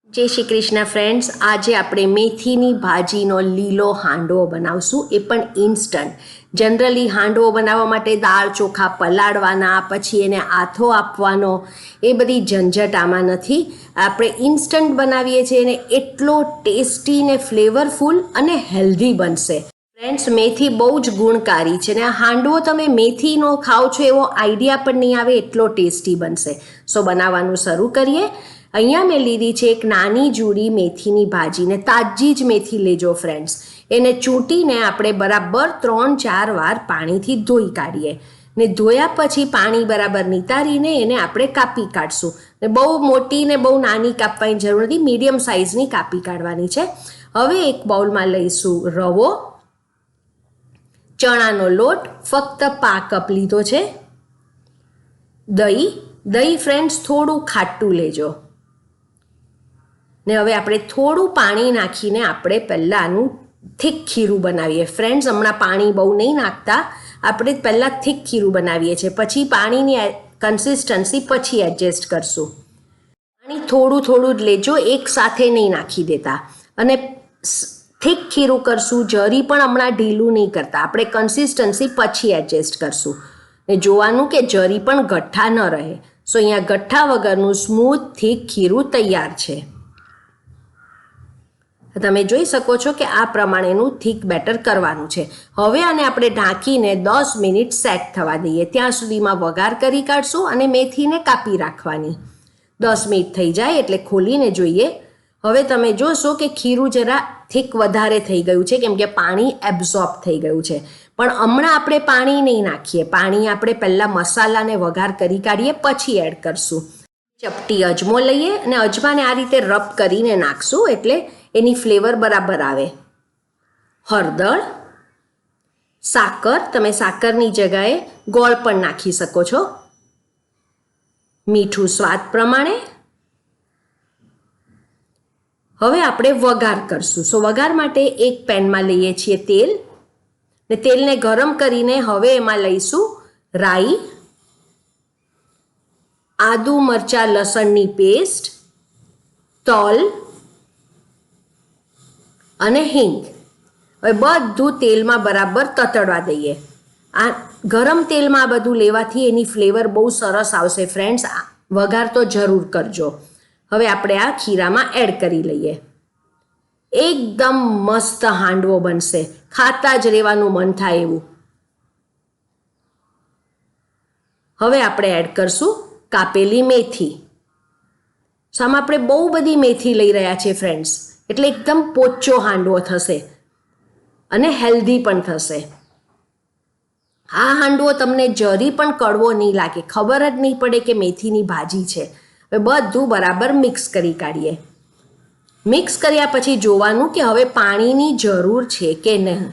जय श्री कृष्ण फ्रेंड्स। आज આપણે મેથીની ભાજીનો લીલો હાંડવો બનાવશું, એ પણ ઇન્સ્ટન્ટ। જનરલી હાંડવો બનાવવા માટે દાળ ચોખા પલાળવાના, પછી એને આથો આપવાનો, એ બધી ઝંઝટ આમાં નથી। આપણે ઇન્સ્ટન્ટ બનાવીએ છીએ અને એટલો ટેસ્ટી ને ફ્લેવરફુલ અને હેલ્ધી બનશે। ફ્રેન્ડ્સ, મેથી બહુ જ ગુણકારી છે ને આ હાંડવો તમે મેથીનો ખાઓ છો એવો આઈડિયા પણ નહીં આવે, એટલો ટેસ્ટી બનશે। સો બનાવવાનું શરૂ કરીએ। અહીંયા મેં લીધી છે એક નાની જુડી મેથીની ભાજી ને તાજી જ મેથી લેજો ફ્રેન્ડ્સ। એને ચૂંટીને આપણે બરાબર 3-4 વાર પાણીથી ધોઈ કાઢીએ ને ધોયા પછી પાણી બરાબર નિતારીને એને આપણે કાપી કાઢશું। ને બહુ મોટી ને બહુ નાની કાપવાની જરૂર નથી, મીડિયમ સાઇઝની કાપી કાઢવાની છે। હવે એક બાઉલમાં લઈશું રવો, ચણાનો લોટ, ફક્ત પા કપ લીધો છે, દહીં ફ્રેન્ડ્સ થોડું ખાટું લેજો ને હવે આપણે થોડું પાણી નાખીને આપણે પહેલાં આનું થીક ખીરું બનાવીએ ફ્રેન્ડ્સ। હમણાં પાણી બહુ નહીં નાખતા, આપણે પહેલાં થીક ખીરું બનાવીએ છીએ, પછી પાણીની કન્સિસ્ટન્સી પછી એડજસ્ટ કરશું। પાણી થોડું થોડું જ લેજો, એક સાથે નહીં નાખી દેતા, અને થીક ખીરું કરશું। જરી પણ હમણાં ઢીલું નહીં કરતા, આપણે કન્સિસ્ટન્સી પછી એડજસ્ટ કરશું ને જોવાનું કે જરી પણ ગઠ્ઠા ન રહે। સો અહીંયા ગઠ્ઠા વગરનું સ્મૂથ થીક ખીરું તૈયાર છે। તમે જોઈ શકો છો કે આ પ્રમાણેનું થીક બેટર કરવાનું છે। હવે આને આપણે ઢાંકીને 10 મિનિટ સેટ થવા દઈએ, ત્યાં સુધીમાં વઘાર કરી કાઢશું અને મેથીને કાપી રાખવાની। 10 મિનિટ થઈ જાય એટલે ખોલીને જોઈએ। હવે તમે જોશો કે ખીરું જરા થીક વધારે થઈ ગયું છે, કેમ કે પાણી એબ્ઝોર્બ થઈ ગયું છે, પણ હમણાં આપણે પાણી નહીં નાખીએ, પાણી આપણે પહેલાં મસાલાને વઘાર કરી કાઢીએ પછી એડ કરશું। ચપટી અજમો લઈએ અને અજમાને આ રીતે રબ કરીને નાખશું એટલે એની ફ્લેવર બરાબર આવે। હળદર, સાકર, તમે સાકરની જગ્યાએ ગોળ પણ નાખી શકો છો, મીઠું સ્વાદ પ્રમાણે। હવે આપણે વઘાર કરશું। સો વઘાર માટે એક પેનમાં લઈએ છીએ તેલ ને તેલને ગરમ કરીને હવે એમાં લઈશું રાઈ, આદુ મરચાં લસણની પેસ્ટ, તલ અને હિંગ। હવે બધું તેલમાં બરાબર તતડવા દઈએ। આ ગરમ તેલમાં આ બધું લેવાથી એની ફ્લેવર બહુ સરસ આવશે ફ્રેન્ડ્સ, વઘાર તો જરૂર કરજો। હવે આપણે આ ખીરામાં એડ કરી લઈએ, એકદમ મસ્ત હાંડવો બનશે, ખાતા જ રહેવાનું મન થાય એવું। હવે આપણે એડ કરશું કાપેલી મેથી। સામે આપણે બહુ બધી મેથી લઈ રહ્યા છીએ ફ્રેન્ડ્સ, એટલે એકદમ પોચો હાંડવો થશે અને હેલ્ધી પણ થશે। આ હાંડવો તમને જરી પણ કડવો નહીં લાગે, ખબર જ નહીં પડે કે મેથીની ભાજી છે। હવે બધું બરાબર મિક્સ કરી કાઢીએ। મિક્સ કર્યા પછી જોવાનું કે હવે પાણીની જરૂર છે કે નહીં।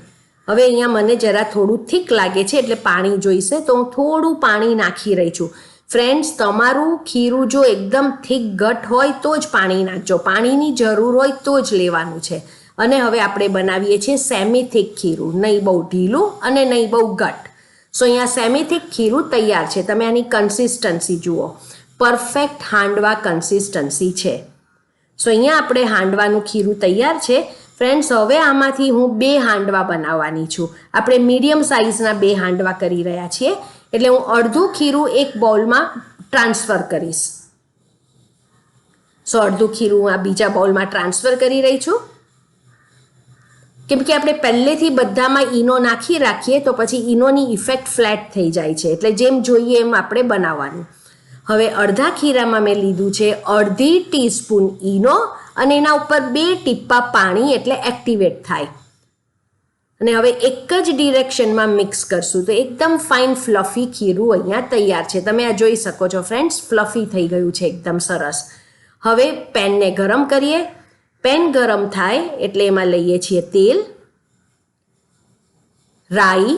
હવે અહીંયા મને જરા થોડું થીક લાગે છે એટલે પાણી જોઈશે, તો હું થોડું પાણી નાખી રહી છું। ફ્રેન્ડ્સ, તમારું ખીરું જો એકદમ થીક ઘટ હોય તો જ પાણી નાખજો, પાણીની જરૂર હોય તો જ લેવાનું છે। અને હવે આપણે બનાવીએ છીએ સેમી થીક ખીરું, નહીં બહુ ઢીલું અને નહીં બહુ ઘટ। સો અહીંયા સેમી થીક ખીરું તૈયાર છે। તમે આની કન્સિસ્ટન્સી જુઓ, પરફેક્ટ હાંડવા કન્સિસ્ટન્સી છે। સો અહીંયા આપણે હાંડવાનું ખીરું તૈયાર છે ફ્રેન્ડ્સ। હવે આમાંથી હું 2 હાંડવા બનાવવાની છું। આપણે મીડિયમ સાઇઝના 2 હાંડવા કરી રહ્યા છીએ, એટલે હું અડધું ખીરું એક બાઉલમાં ટ્રાન્સફર કરીશ। સો અડધું ખીરું આ બીજા બાઉલમાં ટ્રાન્સફર કરી રહી છું, કેમ કે આપણે પહેલેથી બધામાં ઈનો નાખી રાખીએ તો પછી ઈનોની ઇફેક્ટ ફ્લેટ થઈ જાય છે, એટલે જેમ જોઈએ એમ આપણે બનાવવાનું। હવે અડધા ખીરામાં મેં લીધું છે અડધી ટીસ્પૂન ઈનો અને એના ઉપર 2 ટીપા પાણી, એટલે એક્ટિવેટ થાય। અને હવે એક જ ડિરેક્શનમાં મિક્સ કરશું તો એકદમ ફાઇન ફ્લફી ખીરું અહીંયા તૈયાર છે। તમે આ જોઈ શકો છો ફ્રેન્ડ્સ, ફ્લફી થઈ ગયું છે એકદમ સરસ। હવે પેનને ગરમ કરીએ। પેન ગરમ થાય એટલે એમાં લઈએ છીએ તેલ, રાઈ,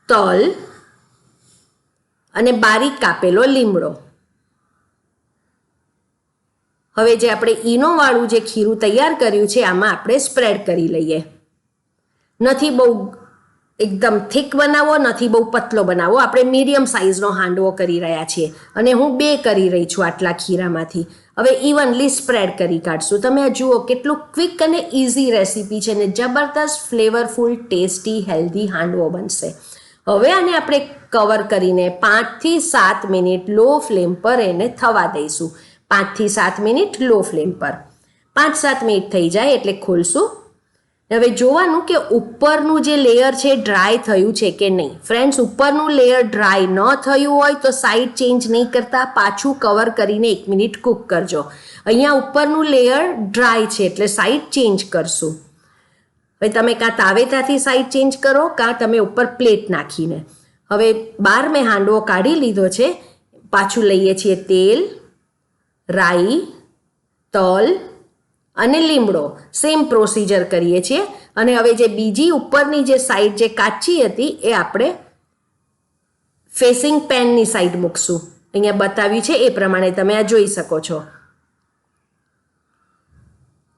તલ અને બારીક કાપેલો લીમડો। હવે જે આપણે ઈનોવાળું જે ખીરું તૈયાર કર્યું છે આમાં આપણે સ્પ્રેડ કરી લઈએ। નથી બહુ એકદમ થીક બનાવો નથી, બહુ પતલો બનાવો. આપણે મીડિયમ સાઇઝનો હાંડવો કરી રહ્યા છીએ અને હું 2 કરી રહી છું આટલા ખીરામાંથી. હવે ઇવનલી સ્પ્રેડ કરી કાઢશું. તમે આ જુઓ કેટલું ક્વિક અને ઇઝી રેસીપી છે ને જબરદસ્ત ફ્લેવરફુલ ટેસ્ટી હેલ્ધી હાંડવો બનશે. હવે આને આપણે કવર કરીને 5 થી 7 મિનિટ લો ફ્લેમ પર એને થવા દઈશું. 5 થી 7 મિનિટ લો ફ્લેમ પર. 5-7 મિનિટ થઈ જાય એટલે ખોલશું. હવે જોવાનું કે ઉપરનું જે લેયર છે ડ્રાય થયું છે કે નહીં. ફ્રેન્ડ્સ, ઉપરનું લેયર ડ્રાય ન થયું હોય તો સાઈડ ચેન્જ નહીં કરતા પાછું કવર કરીને 1 મિનિટ કૂક કરજો. અહીંયા ઉપરનું લેયર ડ્રાય છે એટલે સાઈડ ચેન્જ કરશું. હવે તમે કાં તાવેતાથી સાઈડ ચેન્જ કરો કાં તમે ઉપર પ્લેટ નાખીને. હવે બહાર મેં હાંડવો કાઢી લીધો છે. પાછું લઈએ છીએ તેલ, રાઈ, તલ અને લીમડો. સેમ પ્રોસિજર કરીએ છીએ. અને હવે જે બીજી ઉપરની જે સાઈડ જે કાચી હતી એ આપણે ફેસિંગ પેનની સાઈડ મૂકશું. અહીંયા બતાવ્યું છે એ પ્રમાણે તમે આ જોઈ શકો છો.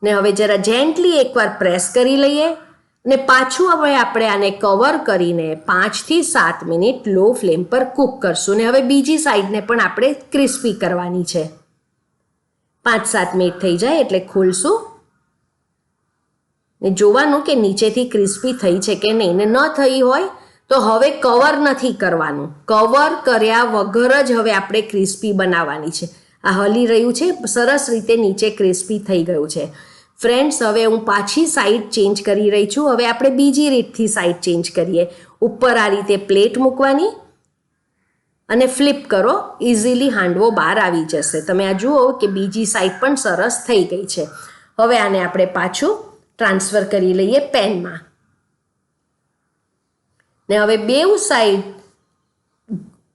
ને હવે જરા જેન્ટલી એકવાર પ્રેસ કરી લઈએ ને પાછું હવે આપણે આને કવર કરીને 5 થી 7 મિનિટ લો ફ્લેમ પર કૂક કરશું. ને હવે બીજી સાઈડને પણ આપણે ક્રિસ્પી કરવાની છે. 5-7 મિનિટ થઈ જાય એટલે ખોલશું ને જોવાનું કે નીચેથી ક્રિસ્પી થઈ છે કે નહીં. ને ન થઈ હોય તો હવે કવર નથી કરવાનું. કવર કર્યા વગર જ હવે આપણે ક્રિસ્પી બનાવવાની છે. આ હલી રહ્યું છે, સરસ રીતે નીચે ક્રિસ્પી થઈ ગયું છે. ફ્રેન્ડ્સ, હવે હું પાછી સાઈડ ચેન્જ કરી રહી છું. હવે આપણે બીજી રીતથી સાઈડ ચેન્જ કરીએ. ઉપર આ રીતે પ્લેટ મૂકવાની અને ફ્લિપ કરો. ઇઝીલી હાંડવો બહાર આવી જશે. તમે આ જુઓ કે બીજી સાઈડ પણ સરસ થઈ ગઈ છે. હવે આને આપણે પાછું ટ્રાન્સફર કરી લઈએ પેનમાં. ને હવે બેઉ સાઈડ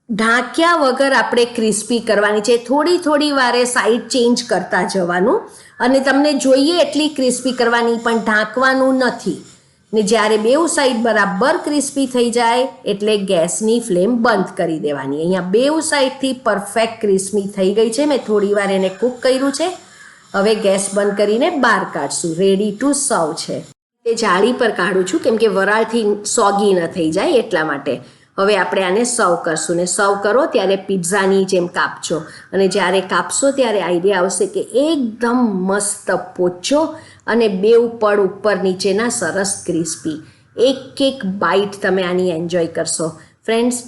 ઢાંક્યા વગર આપણે ક્રિસ્પી કરવાની છે. થોડી થોડી વારે સાઈડ ચેન્જ કરતા જવાનું અને તમને જોઈએ એટલી ક્રિસ્પી કરવાની, પણ ઢાંકવાનું નથી. ને જ્યારે બેઉ સાઈડ બરાબર ક્રિસ્પી થઈ જાય એટલે ગેસની ફ્લેમ બંધ કરી દેવાની. અહીંયા બેઉ સાઈડથી પરફેક્ટ ક્રિસ્પી થઈ ગઈ છે. મેં થોડી વાર એને કૂક કર્યું છે. હવે ગેસ બંધ કરીને બહાર કાઢશું. રેડી ટુ સર્વ છે. તે જાળી પર કાઢું છું કેમ કે વરાળથી સોગી ન થઈ જાય એટલા માટે. હવે આપણે આને સર્વ કરશું. ને સર્વ કરો ત્યારે પિઝાની જેમ કાપજો અને જ્યારે કાપશો ત્યારે આઈડિયા આવશે કે એકદમ મસ્ત પોચો અને બેઉ પડ ઉપર નીચેના સરસ ક્રિસ્પી. એક બાઈટ તમે આની એન્જોય કરશો. ફ્રેન્ડ્સ,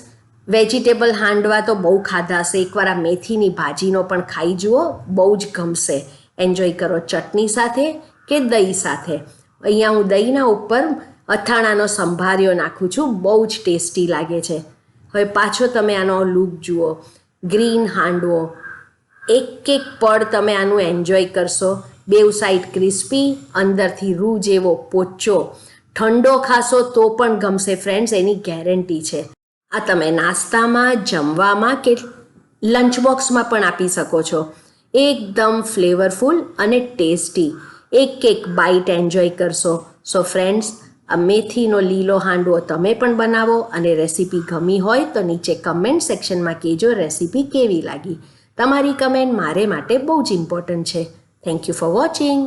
વેજીટેબલ હાંડવા તો બહુ ખાધા હશે. એકવાર આ મેથીની ભાજીનો પણ ખાઈ જુઓ, બહુ જ ગમશે. એન્જોય કરો ચટણી સાથે કે દહીં સાથે. અહીંયા હું દહીંના ઉપર અથાણાનો સંભાર્યો નાખું છું. બહુ જ ટેસ્ટી લાગે છે. હવે પાછો તમે આનો લુક જુઓ. ગ્રીન હાંડવો, એક પડ તમે આનું એન્જોય કરશો. બેઉ સાઈડ ક્રિસ્પી, અંદરથી રૂ જેવો પોચો. ઠંડો ખાશો તો પણ ગમશે ફ્રેન્ડ્સ, એની ગેરંટી છે. આ તમે નાસ્તામાં, જમવામાં કે લંચ બોક્સમાં પણ આપી શકો છો. એકદમ ફ્લેવરફુલ અને ટેસ્ટી. એક બાઈટ એન્જોય કરશો. સો ફ્રેન્ડ્સ, આ મેથીનો લીલો હાંડવો તમે પણ બનાવો અને રેસીપી ગમી હોય તો નીચે કમેન્ટ સેક્શનમાં કહેજો રેસીપી કેવી લાગી. તમારી કમેન્ટ મારે માટે બહુ જ ઇમ્પોર્ટન્ટ છે. Thank you for watching.